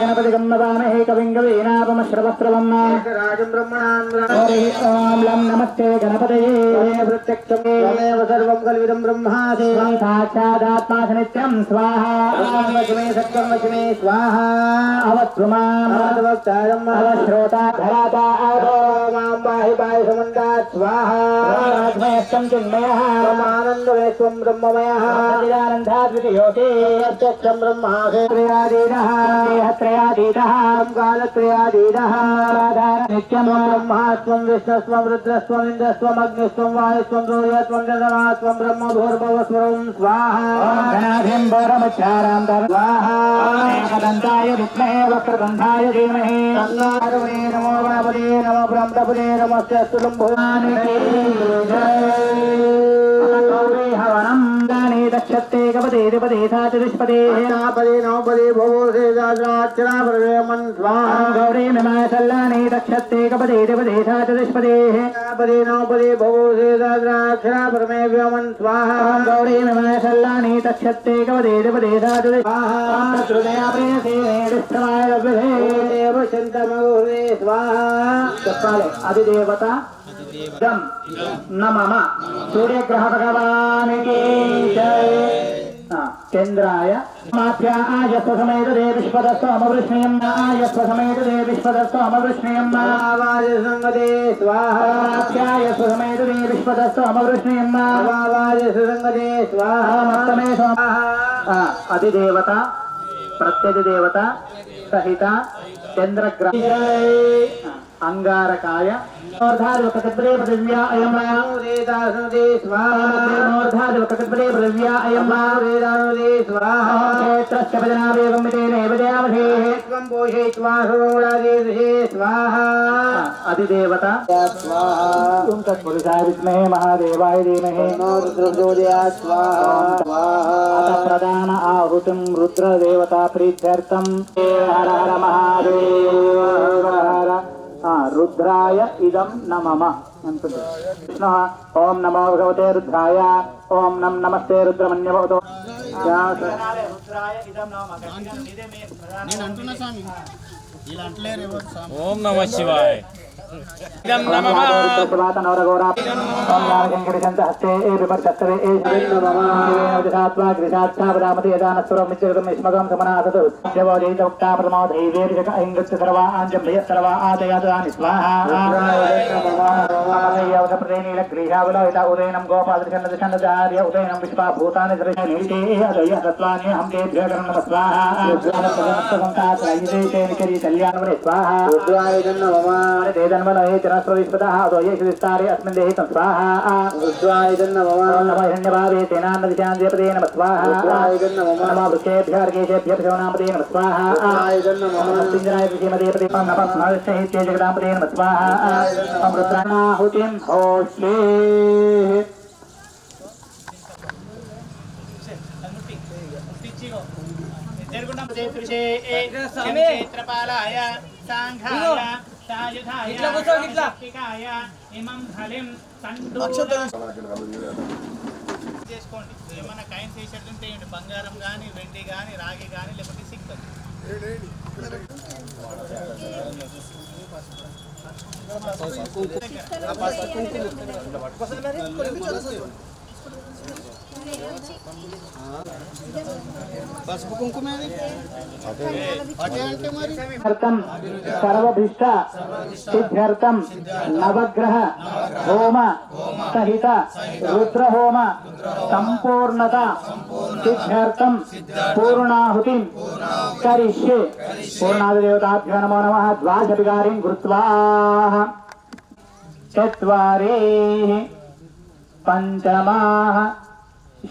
Speaker 6: गणपतिगं नमामहे कविं कवीनापमश्रवस्त्रवं राजं ब्रह्मणां लं नमस्ते गणपतये प्रत्यक्षं त्वमेव सर्वं कल्विदं ब्रह्मासि साक्षादात्मा नित्यं स्वाहा वचमे सत्यं वचमे स्वाहा अवत्वमां भवद्भक्तारं अवश्रोता धराता मां पाहि पाहि समन्तात् स्वाहा राजमयस्तं चिन्मयः आनन्दमयस्त्वं ब्रह्ममयः निरानन्दाद्वितीयोऽसि प्रत्यक्षं ब्रह्मासेत्रयादीनः देहत्रयादीनः कालत्रयादीनः नित्यं ब्रह्मास्त्वं विष्णुस्त्वं रुद्रस्त्वम् इन्द्रस्त्वम् अग्निस्त्वं वायुस्त्वं सूर्यस्त्वं चन्द्रमास्त्वं ब्रह्म भूर्भुवस्वरं स्वाहा गणाधिं भोरमुच्चारां स्वाहा एकदन्ताय विद्महे वक्रतुण्डाय धीमहि तन्नो नमो गणपते नमो ब्रह्मपते नमस्तेऽस्तु शम्भुवानि गौरी हवनं दाने दक्षते कपदे द्विपदे साचतुष्पदे नापदे नवपदे भवो सेदाचरा प्रवेमन् स्वाहा गौरी मिमाय सल्लाने दक्षते कपदे द्विपदे साचतुष्पदे नापदे नवपदे भवो सेदाचरा प्रवेमन् स्वाहा गौरी मिमाय सल्लाने दक्षते कपदे द्विपदे साचतुष्पदे हृदया प्रेयसे विष्णवाय लभ्यते देव शन्तमगुरे स्वाहा चप्पाले अधिदेवता इदं नमः सूर्यग्रह भगवान् की जय चंद्राय माभ्या आयस्व समेत दे विश्वदस्व अमवृष्णियं आयस्व समेत दे विश्वदस्व अमवृष्णियं आवाज संगदे स्वाहा आयस्व समेत दे विश्वदस्व अमवृष्णियं आवाज संगदे स्वाहा मत्तमे स्वाहा अधिदेवता प्रत्यधिदेवता सहिता चंद्रग्रह अंगारकाय मूर्धादिवकटिपदे पृथिव्या अयं वेदानुदे स्वाहा मूर्धादिवकटिपदे पृथिव्या अयं वेदानुदे स्वाहा क्षेत्रस्य भजनावेगं मितेनेव जयामहे त्वं पोषयित्वा सुरोडादेशे स्वाहा अधिदेवता स्वाहा तुम तत्पुरुषाय विद्महे महादेवाय धीमहि रुद्रप्रचोदयात् स्वाहा अतः प्रदान आहुतिं रुद्रदेवता प्रीत्यर्थं हर हर महादेव हर रुद्राय इदं नमः विष्णु ओम नमो भगवते रुद्राय ओम नमस्ते रुद्रमन्यवतो रुद्राय इदं नमः
Speaker 2: ओम नमः शिवाय इदं नमः
Speaker 6: नवरगौरा ओम नारगंगरिशंत हस्ते ए विपर्तत्वे ए नमः ग्रिसात्सावदामति यदानस्वरं मिच्चगतं इस्मगं समनासतु देवोजयित उक्ता प्रमो धैर्येर्जक ऐङ्गत्य सर्वा आञ्जम्भय सर्वा आदयादानि स्वाहा यवदप्रदेनील ग्रीहावलोहिता उदयनं गोपादृशन्नदशन्नदार्य उदयनं विश्वा भूतानि दृशनीते अदय तत्त्वानि हम तेभ्यः नमः स्वाहा रुद्राय निकरी कल्याणवरे स्वाहा रुद्राय नमः वेदन्वनये चरस्वविस्पतः अदोये विस्तारे अस्मिन् देहि स्वाहा रुद्राय नमः नमः हिरण्यभावे सेनान्ददिशान्देपदे नमः स्वाहा रुद्राय नमः नमः वृक्षेभ्यः अर्घेभ्यः पशूनांपदे नमः स्वाहा रुद्राय नमः सिंहराय विषयमदेपदे नमः महर्षिः जगदांपदे नमः स्वाहा रुद्राणाहुतिं होष्ये
Speaker 4: क्षेत्रपालाय सांघाय सायुधाय शक्तिकाय इमं फलिं చేసుకోండి ఏమైనా కాయిన్స్ వేసేటుంటే బంగారం కానీ వెండి కానీ రాగి కానీ లేకపోతే సిక్కలు పసుపు కుంకుమ
Speaker 6: सर्वभीष्ट सिद्ध्यर्थं नवग्रह होम सहित रुद्र होम संपूर्णता सिद्ध्यर्थं पूर्णाहुतिं करिष्ये पूर्णादिदेवताभ्यो नमो नमः द्वादशविकारिं कृत्वा चत्वारि पंचमाः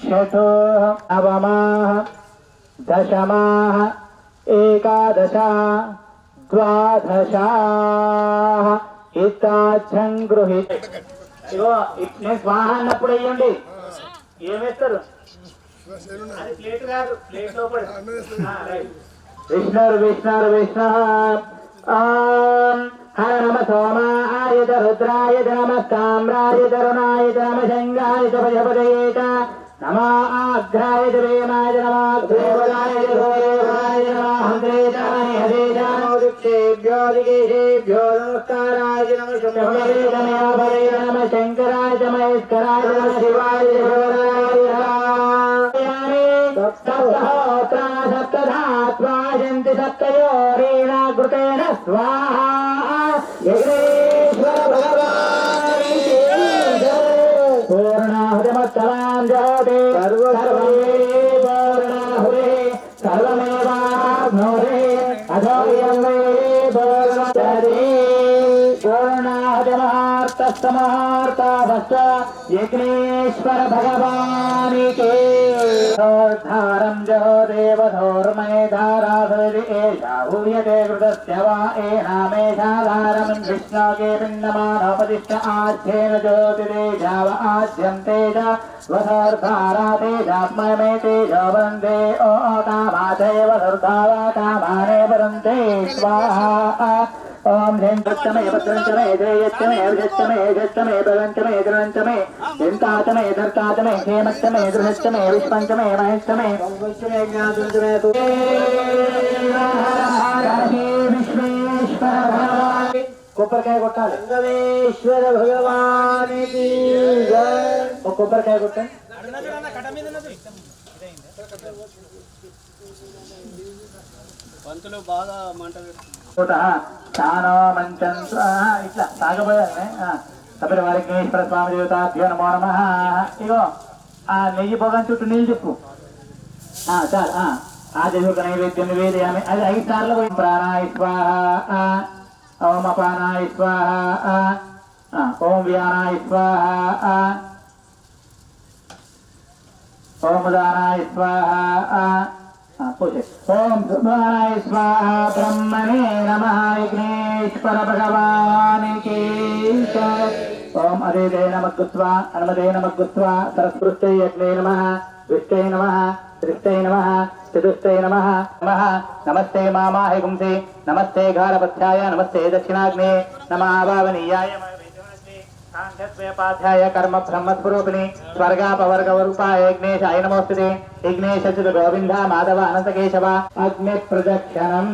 Speaker 6: षठोः नवमाः दशमाः एकादश द्वादशाः इत्याख्यं गृहीत ఇగో ఇట్నే స్వాహ అన్నప్పుడు వేయండి ఏమేస్తారు అది ప్లేట్ కాదు ప్లేట్ లోపల విష్ణుర్ విష్ణుర్ విష్ణు ఓం హర నమ సోమాయ చ రుద్రాయ చ నమ సామ్రాయ చ రుణాయ చ నమ శంగాయ చ ప్రజపతయే చ నమో ఆఘ్రాయ చ వేమాయ చ నమో దేవదాయ చ దేవాయ చ నమో హంత్రే చ హరే చ నమో దిక్షేభ్యో దిగేశేభ్యో నమస్కారాయ చ నమ శంభవే చ మయాభవే చ నమ శంకరాయ చ మహేశ్వరాయ చ నమ శివాయ చ శివరాయ సప్తహోత్రా సప్తధాత్వా జంతి సప్తయోరేణ కృతేన స్వాహా యజ్ఞేశ్వర భగవాన్ పూర్ణాహుతిమత్తమాం జహోతి సర్వే పూర్ణాహుతి సర్వమేవాప్నోతి అథో యం వై పూర్ణమదతి పూర్ణాహుతిమహార్తస్తమహార్తాభస్వ యజ్ఞేశ్వర భగవానికి ధారం జహో దేవధోర్మేధారాధరి ఏషా భూయతే కృతస్య వా ఏనామేషాధారమన్ విష్ణోకే పిండమానోపదిష్ట ఆధ్యేన జ్యోతిరేజావ ఆద్యం తేజ వధోర్ధారా తేజాత్మయమే తేజో వందే ఓ కామాచైవ ధర్ధావా కామానే వరంతే స్వాహా ఓం హ్రీం భక్తమే భద్రంచమే ధేయచ్చమే అభిషచ్చమే యజచ్చమే బలంచమే ద్రణంచమే చింతాచమే ధర్తాచమే హేమచ్చమే దృఢచ్చమే విష్పంచమే మహేష్టమే విష్ణుమే జ్ఞాతుమే విశ్వేశ్వర భగవాన్ కొబ్బరికాయ కొట్టాలి విశ్వేశ్వర భగవానికి ఒక కొబ్బరికాయ కొట్టండి
Speaker 4: పంతులు బాగా మంట
Speaker 6: స్థానో మంచం ఇట్లా సాగబోయాలి తప్పని వారికేశ్వర స్వామి దేవతాభ్యో నమో నమః. ఇగో ఆ నెయ్యి పొగం చుట్టూ నీళ్ళు చెప్పు చాలు ఆ దేవుక నైవేద్యం నివేదయామి అది 5 సార్లు పోయి ప్రాణాయ స్వాహ ఓం అపానాయ స్వాహ ఓం వ్యానాయ స్వాహ ఓం ఉదానాయ స్వాహ ఓం ధృమాయ స్వాహ బ్రహ్మణే నమః విఘ్నేశ్వర భగవానికి ఓం అదేదే నమః హనుమతే నమః సరస్వృష్టై అగ్నే నమః విష్టై నమః త్రిష్టై నమః చతుష్టై నమః నమస్తే మామాహి గుంసే నమస్తే గారపథ్యాయ నమస్తే దక్షిణాగ్నే నమః భావనీయాయ సాంఖ్యద్వైపాధ్యాయ కర్మ బ్రహ్మస్వరూపిణి స్వర్గాపవర్గవరూపాయ యజ్ఞేశాయ నమోస్తుతే యజ్ఞేశ గోవింద మాధవ అనంత కేశవ అగ్ని ప్రదక్షిణం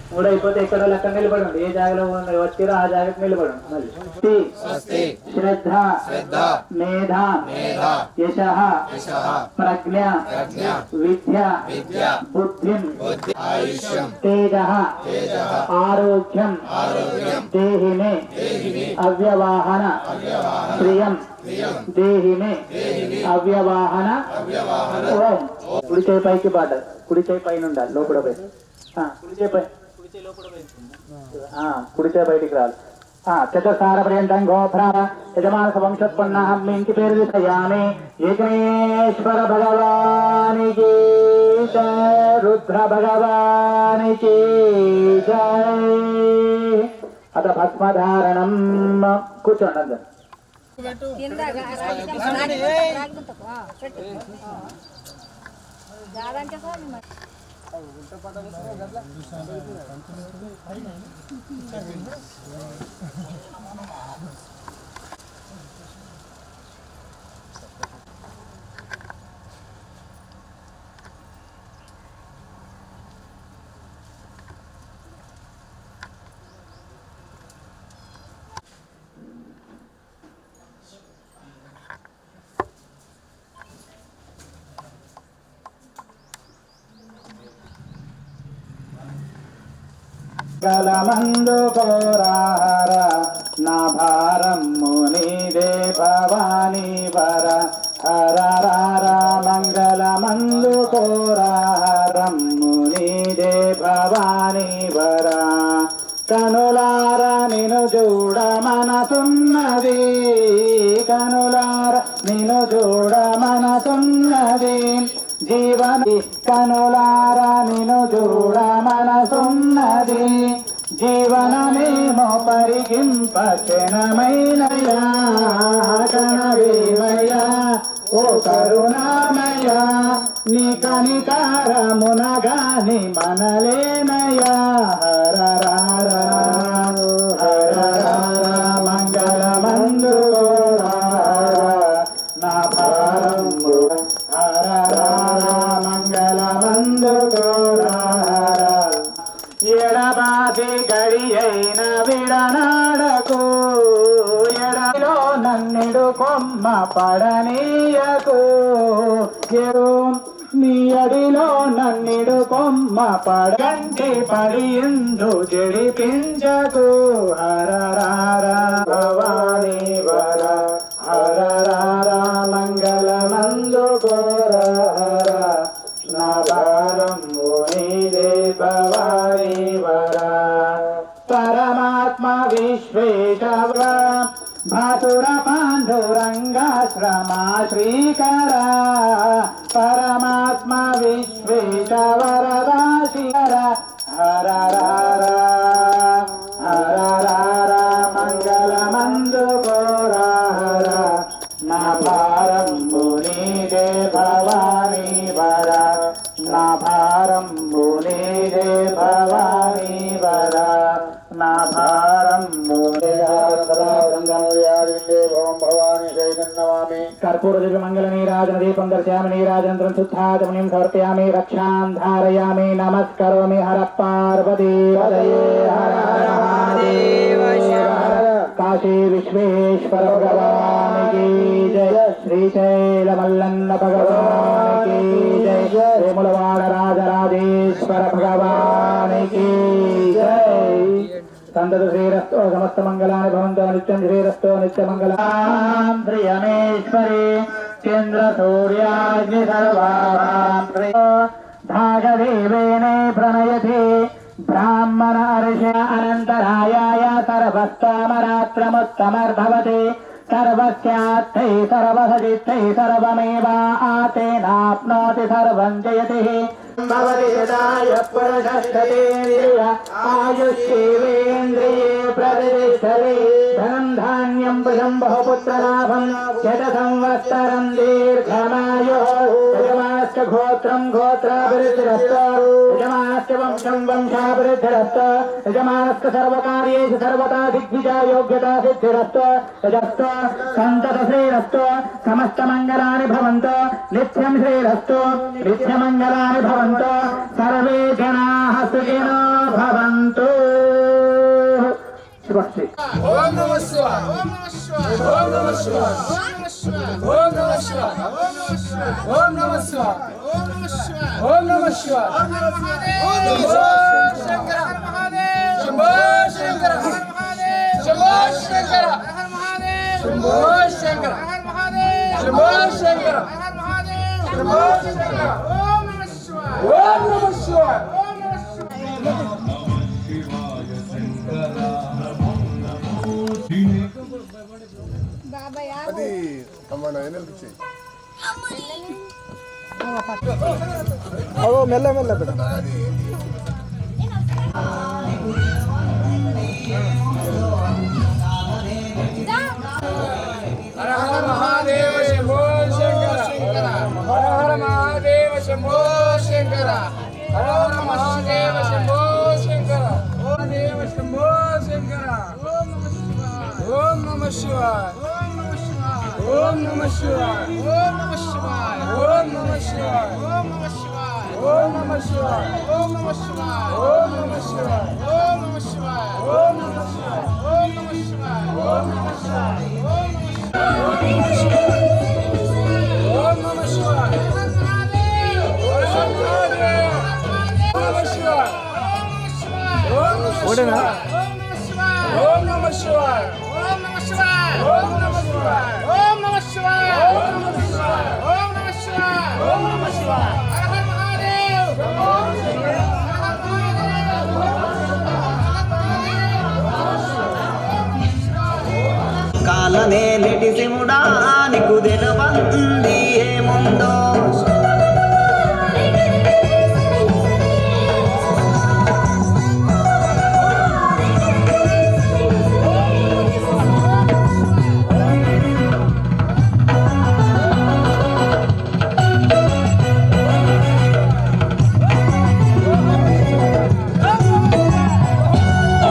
Speaker 6: మూడు అయిపోతే ఎక్కడ లెక్క నిలబడండి ఏ జాగలో వచ్చారో ఆ జాగ్రత్త నిలబడండి మళ్ళీ శ్రద్ధ మేధ యశ ప్రజ్ఞ విద్య బుద్ధి తేజ ఆరోగ్యం దేహిమే అవ్యవాహన శ్రియం దేహిమే అవ్యవాహన ఓం కుడి చేయి పైకి పడ్డది కుడి చేయి పైన ఉండాలి లోపల పోయి కుడి చేయి పై కుడి చేయి బయటికి రాలి చతుసార పర్యంతం గోభ్రామ యజమానస వంశోత్పన్నాహం మీ ఇంటి పేరు తీసయామి యజ్ఞేశ్వర భగవానికి రుద్ర భగవానికి అత భస్మధారణం కూర్చోండి అందరు మంగళమందు కోరార నా భారం మునిదే భవానీ వర హర మంగళమందు కోరారం మునిదే భవానీ వర కనులార నిను చూడమా మనసున్నది కనులార నిన్ను చూడ మనసున్నది జీవన కనులార నిన్ను చూడ మనసున్నది జీవనమేమో పరిగింప క్షణమైనయా కణవేమయ్యా ఓ కరుణామయ నీ కనికారమునగాని మనలేనయా హర మంగళమందు నా భారంబు హర మంగళమందు ఎడబాసి గడి అయిన విడనాడకు ఎడలో నన్నిడు కొమ్మ పడనీయకు నీ అడిలో నన్నిడు కొమ్మ పడంటి పడిందు జడిపించకు హర భవానీ వర హర మంగళమందు కోర నా భారంబు నీదే భవానీ వర పరమాత్మ విశ్వేశవ భాసుర పాండురంగాశ్రమా శ్రీకర పరమాత్మ విశ్వేశవరదాశికర హర మంగళమందు కోర హర నా భారంబు నీదే భవానీ వర నా భారంబు నీదే భవానీ వర నా భారంబు కర్పూర దివ్య మంగళ నీరాజన దీపం దర్శయామి నీరాజనంతరం శుద్ధాచమనిం సమర్పయామి రక్షాం ధారయామి నమస్కరోమి హర పార్వతీ కాశీ విశ్వేశ్వర భగవాన్ की जय శ్రీశైల మల్లన్న భగవాన్ की जय వేములవాడ రాజరాజేశ్వర భగవాన్ की जय సంతత శ్రీరస్తో సమస్త మంగళాని భవంతో నిత్యం శ్రీరస్తో నిత్యమంగళాం ప్రియమేశ్వరి చంద్ర సూర్యాగ్ని సర్వాం భాగదేవేనే ప్రణయతే బ్రాహ్మణ హర్ష అనంతరాయాయ సర్వస్తమరాత్రముత్తమర్భవతే సర్వస్యార్థై సర్వసజిత్తై సర్వమేవాతేనాప్నోతి సర్వం జయతి భవతి యదాయ పురుషస్తేంద్రియ ఆయుష్యేవేంద్రియే ప్రతిష్టతే ధనం ధాన్యం భుజం బహుపుత్రలాభం శత సంవత్సరం దీర్ఘమాయు యజమానస్య గోత్రం గోత్రాభివృద్ధిరస్త యజమానస్య వంశం వంశాభివృద్ధిరస్త యజమానస్య సర్వకార్యేషు సర్వదా దిగ్విజయ యోగ్యతా సిద్ధిరస్త యజస్త సంతత శ్రీరస్త సమస్త మంగళాని భవంతు నిత్యం శ్రీరస్త నిత్యమంగళాని భవంతు సర్వే జనాః సుఖినో భవంతు. శుభశ్రీ.
Speaker 5: ఓం నమః శివాయ ఓం నమః శివాయ ఓం నమః శివాయ ఓం నమః శివాయ ఓం నమః శివాయ ఓం నమః శివాయ ఓం నమః శంకర శంభో శంకర శంభో శంకర శంభో శంకర శంభో శంకర శంభో శంకర ఓం నమః శివాయ ఓం నమః శివాయ ఓం నమః
Speaker 1: అది మన ఎన్నెలకి చెయ్యి
Speaker 5: మెల్ల మెల్ల బిడ్డ హర హర మహాదేవ శంభో శంకర హర హర మహాదేవ శంభో శంకర హర హర మహాదేవ శంభో శంకర ఓం దేవ శంభో శంకర ఓం నమః శివాయ ఓం నమః శివాయ ఓం నమః శివాయ ఓం నమః శివాయ ఓం నమః శివాయ ఓం నమః శివాయ ఓం నమః శివాయ ఓం నమః శివాయ ఓం నమః శివాయ ఓం నమః శివాయ ఓం నమః శివాయ ఓం నమః శివాయ ఓం నమః శివాయ ఓడేనా ఓం నమః శివాయ ఓం నమః శివాయ ఓం నమః శివాయ ఓం నమః శివాయ ఓం నమః శివాయ ఓం నమః శివాయ ఓం నమః శివాయ హర హర మహాదేవ్ ఓం శివాయ హర హర మహాదేవ్
Speaker 6: నేటి శివ